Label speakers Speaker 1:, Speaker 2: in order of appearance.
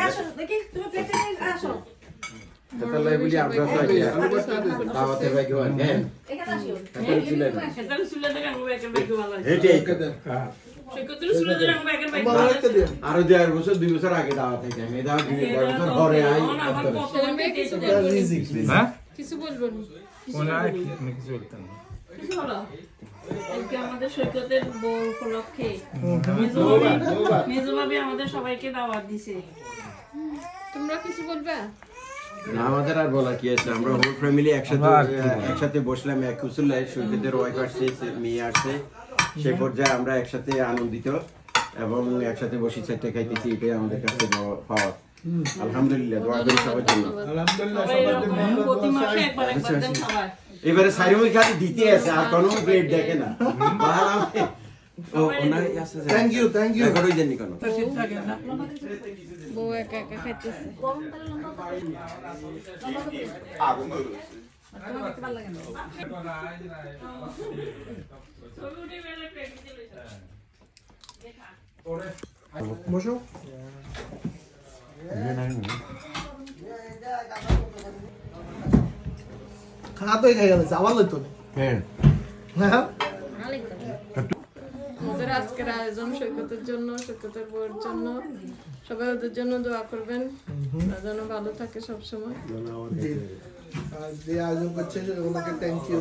Speaker 1: আসো দেখি তুমি প্লেটে নিয়ে আসো।
Speaker 2: তাহলে বলি আমরা দাওয়াতে ভাগ্য হ্যাঁ
Speaker 1: এখানে আসো।
Speaker 3: এখানে চুলে দেখে আমি একের ভাগ্য ভালো আছে।
Speaker 2: হেঁটে
Speaker 3: সৈকতের চুলে দেখে আমি একের ভাগ্য ভালো আছে।
Speaker 2: আরো 1.5 বছর 2 বছর আগে দাওয়া থেকে আমি দাওয়া 2 বছর পরে আই
Speaker 3: আমার কত কিছু
Speaker 4: হ্যাঁ
Speaker 5: কিছু বলবো না।
Speaker 4: ওনার কিছু বলতেন না
Speaker 3: কিছু হলো আজকে আমাদের সৈকতের বউ উপলক্ষে মেজো ভাবি আমাদের সবাইকে দাওয়াত দিছে।
Speaker 5: তোমরা কিছু বলবে?
Speaker 2: না আমাদের আর বলা কি আছে আমরা হোল ফ্যামিলি একসাথে বসলাম এক কুসুলায় সৈকতের ওয়াইফ আসছে মেয়ে আসছে সেই পর্যায়ে আমরা একসাথে আনন্দিত এবং একসাথে বসে চারটে খাইতেছি এটাই আমাদের কাছে পাওয়া আলহামদুলিল্লাহ দোয়া করি সবার জন্য
Speaker 4: আলহামদুলিল্লাহ
Speaker 3: সবাই এরকম প্রতি মাসে একবার দেন সবাই।
Speaker 2: এবারে সাইরুমি খালি দিতে আছে আর কোনো প্লেট দেখে না ও ওনার আছে
Speaker 6: থ্যাংক ইউ
Speaker 2: এখনই জানি কেন
Speaker 5: বউ একা একা খাইতেছে।
Speaker 6: বসো খাওয়াতেই খাই গেছে আবার লইতো
Speaker 2: হ্যাঁ
Speaker 6: হ্যাঁ
Speaker 5: আমাদের আজকের আয়োজন সৈকতের জন্য, সৈকতের বউয়ের জন্য, সবাই ওদের জন্য দোয়া করবেন, ওরা যেন ভালো থাকে সবসময়।
Speaker 6: যে আয়োজন করছে ওনাকে থ্যাংক ইউ।